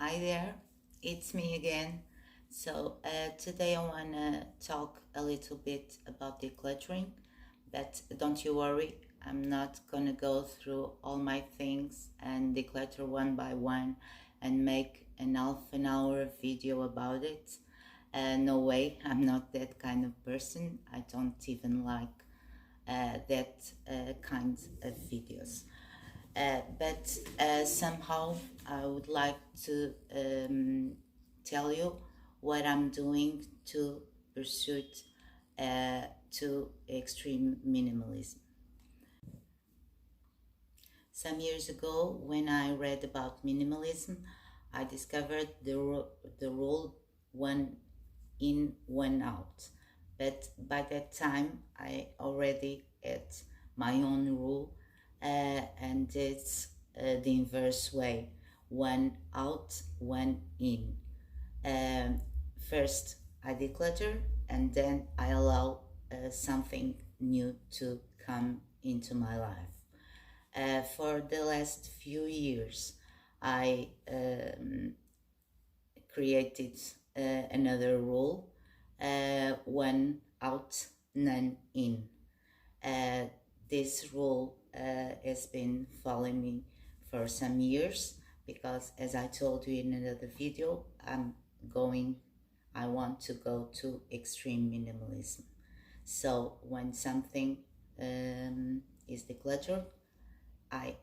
Hi there, it's me again. Today I want to talk a little bit about decluttering, but don't you worry, I'm not gonna go through all my things and declutter one by one and make an half an hour video about it. No way, I'm not that kind of person. I don't even like that kind of videos. But somehow I would like to tell you what I'm doing to pursue to extreme minimalism. Some years ago, when I read about minimalism, I discovered the rule one in, one out. But by that time, I already had my own rule, and it's the inverse way: one out, one in. Um, First, I declutter, and then I allow something new to come into my life. For the last few years, I created another rule: one out, none in. Uh, this rule has been following me for some years because, as I told you in another video, I want to go to extreme minimalism. So when something is decluttered, I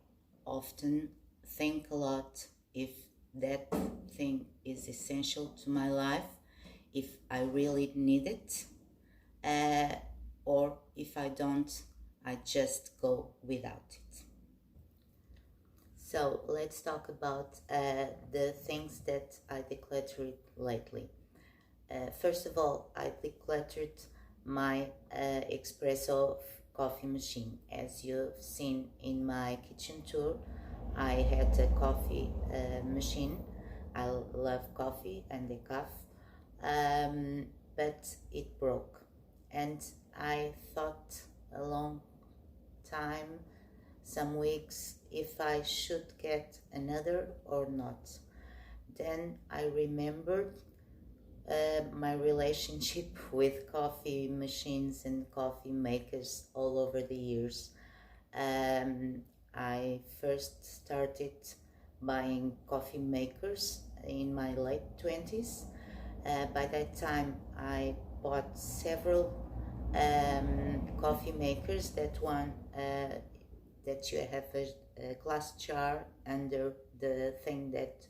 often think a lot if that thing is essential to my life, if I really need it, uh, or if I don't, I just go without it. So let's talk about the things that I decluttered lately. First of all, I decluttered my espresso coffee machine. As you've seen in my kitchen tour, I had a coffee machine. I love coffee and decaf, but it broke, and I thought a long time, some weeks, if I should get another or not. Then I remembered my relationship with coffee machines and coffee makers all over the years. Um, I first started buying coffee makers in my late 20s. By that time, I bought several coffee makers. That you have a glass jar under the thing that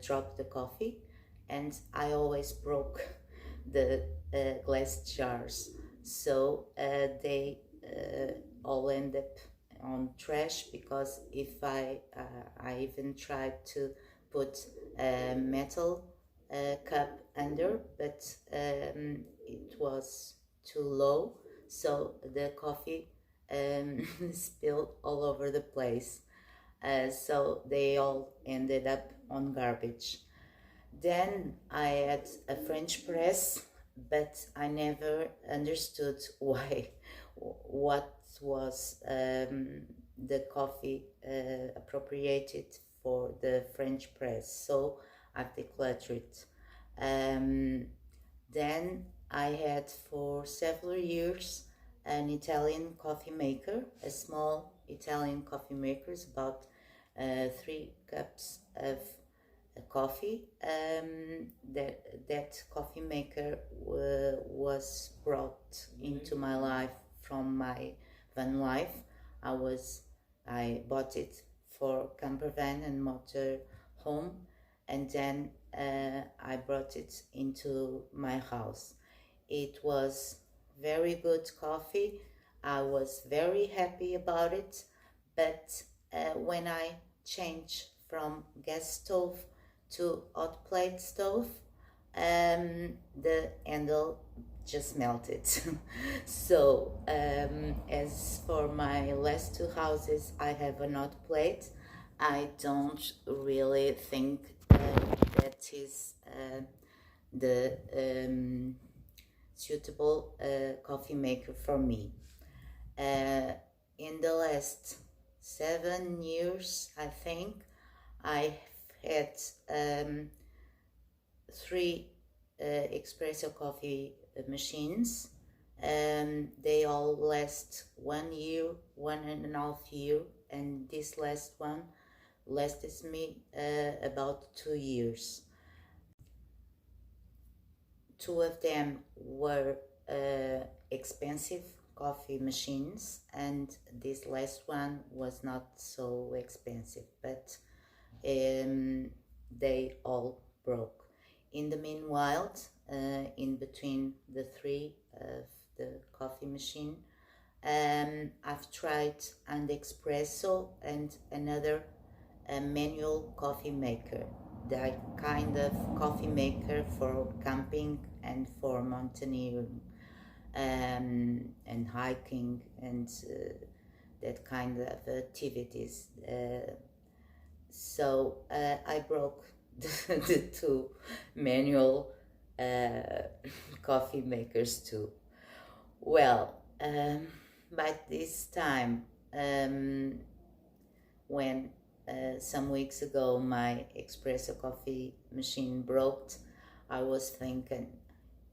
dropped the coffee, and I always broke the glass jars, so they all end up on trash, because if I even tried to put a metal cup under, but it was too low, so the coffee spilled all over the place. So they all ended up on garbage. Then I had a French press, but I never understood why, what was the coffee appropriated for the French press. So I've decluttered it. Then I had for several years an Italian coffee maker, a small Italian coffee maker, about 3 cups of coffee. That coffee maker was brought into my life from my van life. I bought it for camper van and motor home, and then I brought it into my house. It was very good coffee. I was very happy about it, but when I changed from gas stove to hot plate stove, the handle just melted. So as for my last 2 houses, I have a hot plate. I don't really think that is the suitable coffee maker for me. In the last 7 years, I think, I had um, three espresso coffee machines. They all last 1 year, 1.5 year, and this last one lasted me about 2 years. Two of them were expensive coffee machines, and this last one was not so expensive, but they all broke. In the meanwhile, in between the three of the coffee machine, I've tried an espresso and another manual coffee maker, the kind of coffee maker for camping and for mountaineering and hiking and that kind of activities. So I broke the two manual coffee makers too. Well, by this time, when some weeks ago my espresso coffee machine broke, I was thinking,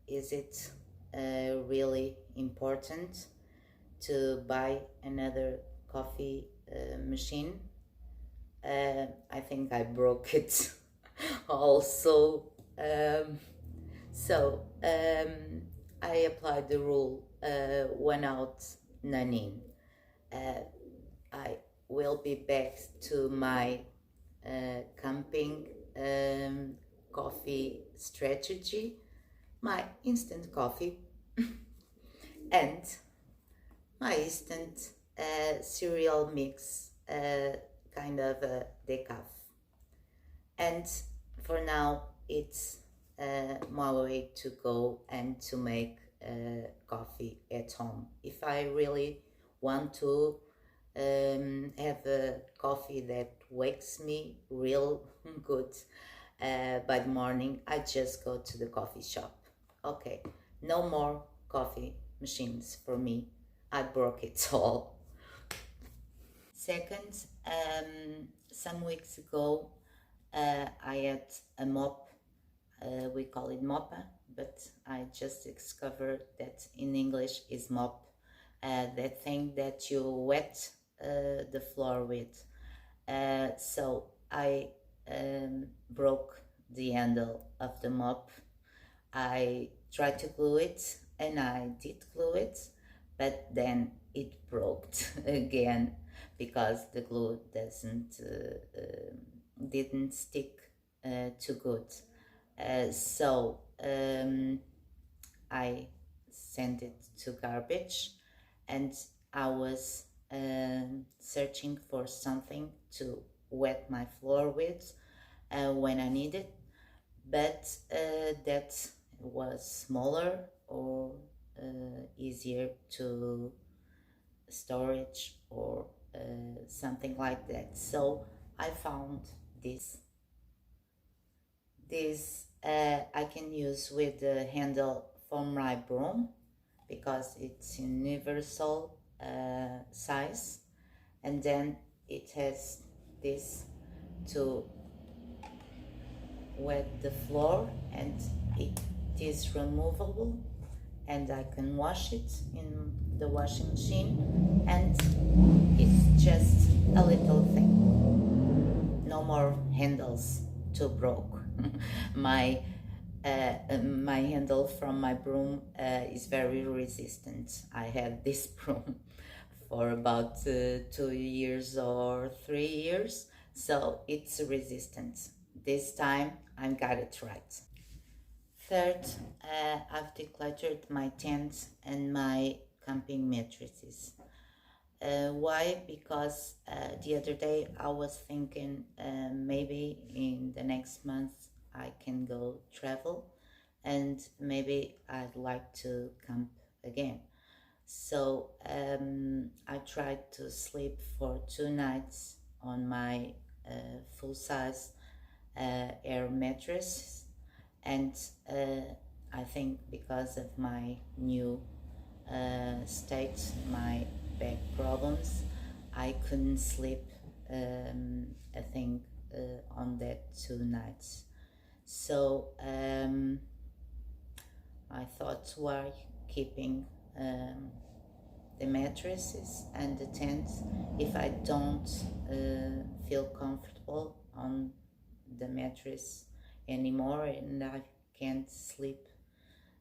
is it really important to buy another coffee machine? I think I broke it also. Um, so I applied the rule one out, none in. I will be back to my camping coffee strategy, my instant coffee, and my instant cereal mix, kind of a decaf. And for now, it's my way to go and to make coffee at home. If I really want to have a coffee that wakes me real good by the morning, I just go to the coffee shop. Okay, no more coffee machines for me. I broke it all. Second, some weeks ago, I had a mop. We call it moppa, but I just discovered that in English is mop. That thing that you wet the floor with. So I broke the handle of the mop. I tried to glue it, and I did glue it, but then it broke again because the glue didn't stick too good. So I sent it to garbage, and I was searching for something to wet my floor with when I needed, but that was smaller or easier to storage or something like that. So I found this I can use with the handle from my broom because it's universal size, and then it has this to wet the floor, and it is removable, and I can wash it in the washing machine, and it's just a little thing. No more handles to broke. my my handle from my broom is very resistant. I had this broom for about 2 years or 3 years, so it's resistant. This time I got it right. Third, I've decluttered my tent and my camping mattresses. Why? Because the other day I was thinking maybe in the next month I can go travel, and maybe I'd like to camp again. So I tried to sleep for 2 nights on my full size air mattress, and I think because of my new state, my back problems, I couldn't sleep, I think on that 2 nights. So I thought, while keeping the mattresses and the tent, if I don't feel comfortable on the mattress anymore and I can't sleep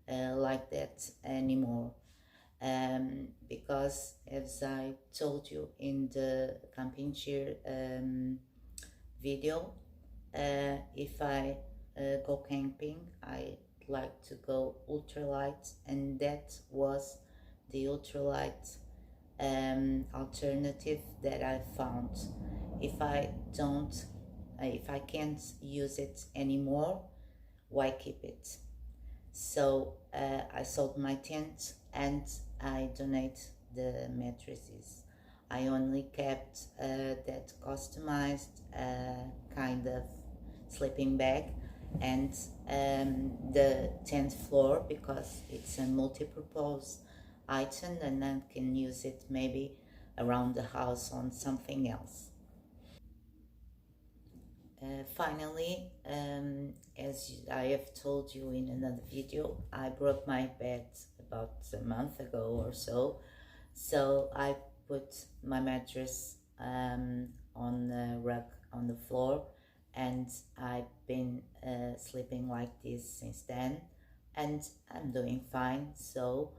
like that anymore, because as I told you in the camping chair video, if I go camping, I like to go ultralight, and that was the ultralight alternative that I found. If I don't, if I can't use it anymore, why keep it? So I sold my tent and I donate the mattresses. I only kept that customized kind of sleeping bag and the tent floor, because it's a multi-purpose item and I can use it maybe around the house on something else. Finally, as I have told you in another video, I broke my bed about a month ago or so. So I put my mattress on the rug on the floor, and I've been sleeping like this since then, and I'm doing fine. So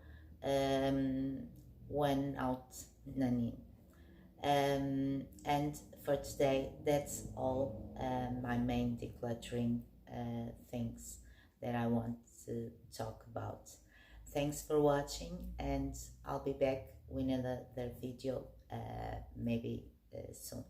one out nani. And for today, that's all my main decluttering things that I want to talk about. Thanks for watching, and I'll be back with another video maybe soon.